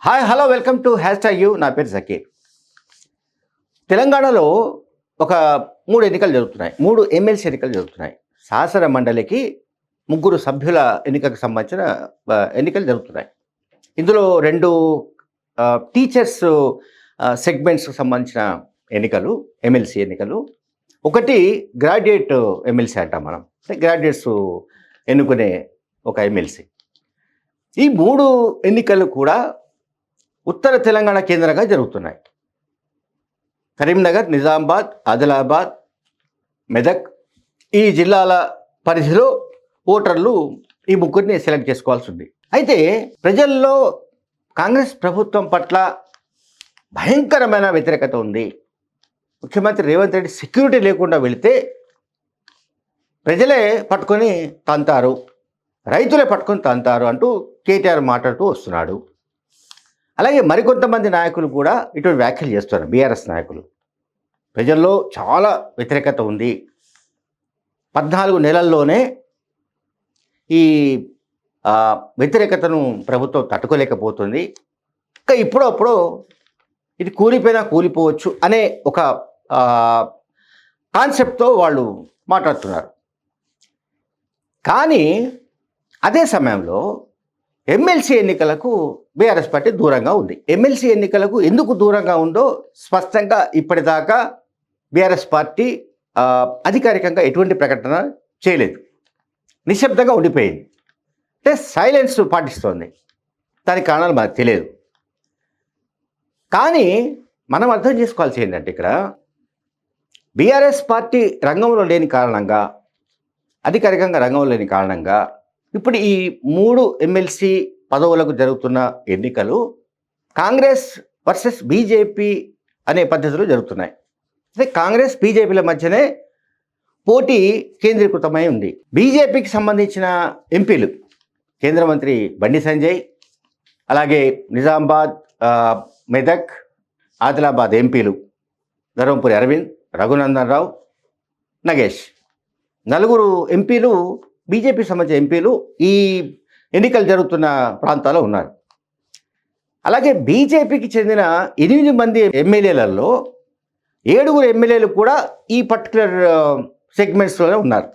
Hi hello welcome to #you. నా పేరు జకీర్. తెలంగాణలో ఒక 3 ఎన్నికలు జరుగుతున్నాయి. 3 ఎమ్మెల్సీ ఎన్నికలు జరుగుతున్నాయి. శాసన మండలికి 3 సభ్యుల ఎన్నికకు సంబంధించిన ఎన్నికలు జరుగుతున్నాయి. ఇందులో 2 టీచర్స్ సెగ్మెంట్స్కి సంబంధించిన ఎన్నికలు, ఎమ్మెల్సీ ఎన్నికలు. ఒకటి గ్రాడ్యుయేట్ ఎమ్మెల్సీ అంటాం మనం. గ్రాడ్యుయేట్స్ ఎన్నుకునే ఒక ఎమ్మెల్సీ. ఈ 3 ఎన్నికలు కూడా ఉత్తర తెలంగాణ కేంద్రంగా జరుగుతున్నాయి. కరీంనగర్, నిజామాబాద్, ఆదిలాబాద్, మెదక్ ఈ జిల్లాల పరిధిలో ఓటర్లు ఈ 3 సెలెక్ట్ చేసుకోవాల్సి ఉంది. అయితే ప్రజల్లో కాంగ్రెస్ ప్రభుత్వం పట్ల భయంకరమైన వ్యతిరేకత ఉంది. ముఖ్యమంత్రి రేవంత్ రెడ్డి సెక్యూరిటీ లేకుండా వెళితే ప్రజలే పట్టుకొని తంతారు, రైతులే పట్టుకొని తంతారు అంటూ కేటీఆర్ మాట్లాడుతూ వస్తున్నాడు. అలాగే మరికొంతమంది నాయకులు కూడా ఇటువంటి వ్యాఖ్యలు చేస్తున్నారు. బీఆర్ఎస్ నాయకులు ప్రజల్లో చాలా వ్యతిరేకత ఉంది, 14 నెలల్లోనే ఈ వ్యతిరేకతను ప్రభుత్వం తట్టుకోలేకపోతుంది, ఇంకా ఇప్పుడప్పుడు ఇది కూలిపోయినా కూలిపోవచ్చు అనే ఒక కాన్సెప్ట్తో వాళ్ళు మాట్లాడుతున్నారు. కానీ అదే సమయంలో ఎమ్మెల్సీ ఎన్నికలకు బీఆర్ఎస్ పార్టీ దూరంగా ఉంది. ఎమ్మెల్సీ ఎన్నికలకు ఎందుకు దూరంగా ఉందో స్పష్టంగా ఇప్పటిదాకా బీఆర్ఎస్ పార్టీ అధికారికంగా ఎటువంటి ప్రకటన చేయలేదు. నిశ్శబ్దంగా ఉండిపోయింది. అంటే సైలెన్స్ పాటిస్తోంది. దానికి కారణాలు మనకు తెలియదు. కానీ మనం అర్థం చేసుకోవాల్సి ఏంటంటే ఇక్కడ బీఆర్ఎస్ పార్టీ రంగంలో లేని కారణంగా, అధికారికంగా రంగంలో లేని కారణంగా ఇప్పుడు ఈ 3 ఎమ్మెల్సీ పదవులకు జరుగుతున్న ఎన్నికలు కాంగ్రెస్ వర్సెస్ బీజేపీ అనే పద్ధతిలో జరుగుతున్నాయి. అంటే కాంగ్రెస్ బీజేపీల మధ్యనే పోటీ కేంద్రీకృతమై ఉంది. బీజేపీకి సంబంధించిన ఎంపీలు కేంద్ర మంత్రి బండి సంజయ్, అలాగే నిజామాబాద్, మెదక్, ఆదిలాబాద్ ఎంపీలు ధర్మపురి అరవింద్, రఘునందన్ రావు, నగేష్, 4 ఎంపీలు బీజేపీ సంబంధించిన ఎంపీలు ఈ ఎన్నికలు జరుగుతున్న ప్రాంతాల్లో ఉన్నారు. అలాగే బీజేపీకి చెందిన 8 మంది ఎమ్మెల్యేలలో 7 ఎమ్మెల్యేలు కూడా ఈ పర్టికులర్ సెగ్మెంట్స్లోనే ఉన్నారు.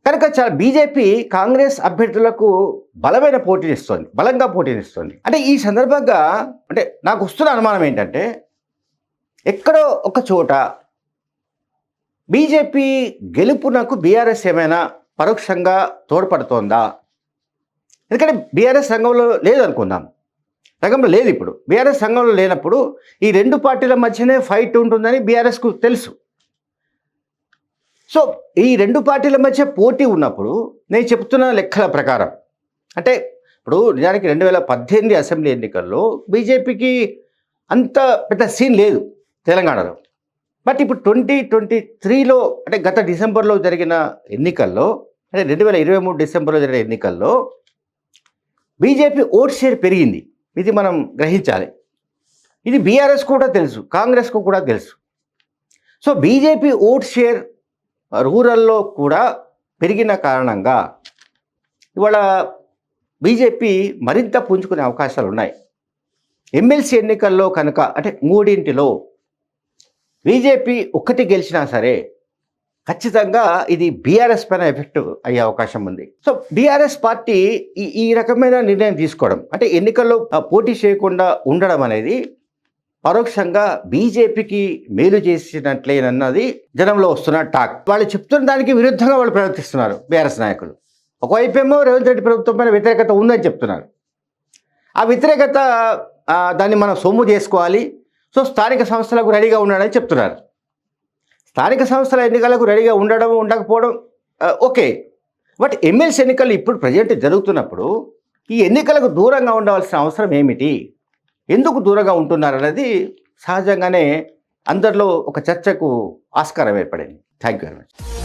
కనుక చాలా బీజేపీ కాంగ్రెస్ అభ్యర్థులకు బలంగా పోటీనిస్తోంది. అంటే ఈ సందర్భంగా అంటే నాకు వస్తున్న అనుమానం ఏంటంటే ఎక్కడో ఒక చోట బీజేపీ గెలుపునకు బీఆర్ఎస్ ఏమైనా పరోక్షంగా తోడ్పడుతోందా? ఎందుకంటే బీఆర్ఎస్ రంగంలో లేదనుకుందాం, రంగంలో లేదు. ఇప్పుడు బీఆర్ఎస్ రంగంలో లేనప్పుడు ఈ 2 పార్టీల మధ్యనే ఫైట్ ఉంటుందని బీఆర్ఎస్కు తెలుసు. సో ఈ 2 పార్టీల మధ్య పోటీ ఉన్నప్పుడు నేను చెప్తున్న లెక్కల ప్రకారం అంటే ఇప్పుడు నిజానికి 2018 అసెంబ్లీ ఎన్నికల్లో బీజేపీకి అంత పెద్ద సీన్ లేదు తెలంగాణలో. బట్ ఇప్పుడు 2023లో అంటే గత డిసెంబర్లో జరిగిన ఎన్నికల్లో, అంటే 2023 డిసెంబర్లో జరిగిన ఎన్నికల్లో బీజేపీ ఓట్ షేర్ పెరిగింది. ఇది మనం గ్రహించాలి. ఇది బీఆర్ఎస్ కూడా తెలుసు, కాంగ్రెస్కు కూడా తెలుసు. సో బీజేపీ ఓట్ షేర్ రూరల్లో కూడా పెరిగిన కారణంగా ఇవాళ బీజేపీ మరింత పుంజుకునే అవకాశాలు ఉన్నాయి. ఎమ్మెల్సీ ఎన్నికల్లో కనుక అంటే 3లో బీజేపీ ఒక్కటి గెలిచినా సరే ఖచ్చితంగా ఇది బీఆర్ఎస్ పైన ఎఫెక్ట్ అయ్యే అవకాశం ఉంది. సో బీఆర్ఎస్ పార్టీ ఈ రకమైన నిర్ణయం తీసుకోవడం అంటే ఎన్నికల్లో పోటీ చేయకుండా ఉండడం అనేది పరోక్షంగా బీజేపీకి మేలు చేసినట్లేనన్నది జనంలో వస్తున్న టాక్. వాళ్ళు చెప్తున్న దానికి విరుద్ధంగా వాళ్ళు ప్రవర్తిస్తున్నారు బీఆర్ఎస్ నాయకులు. ఒకవైపేమో రేవంత్ రెడ్డి ప్రభుత్వం పైన వ్యతిరేకత ఉందని చెప్తున్నారు. ఆ వ్యతిరేకత దాన్ని మనం సొమ్ము చేసుకోవాలి, సో స్థానిక సంస్థలకు రెడీగా ఉండడని చెప్తున్నారు. స్థానిక సంస్థల ఎన్నికలకు రెడీగా ఉండడం ఉండకపోవడం ఓకే. బట్ ఎమ్మెల్సీ ఎన్నికలు ఇప్పుడు ప్రజెంట్ జరుగుతున్నప్పుడు ఈ ఎన్నికలకు దూరంగా ఉండవలసిన అవసరం ఏమిటి, ఎందుకు దూరంగా ఉంటున్నారు అనేది సహజంగానే అందరిలో ఒక చర్చకు ఆస్కారం ఏర్పడింది. Thank you very much.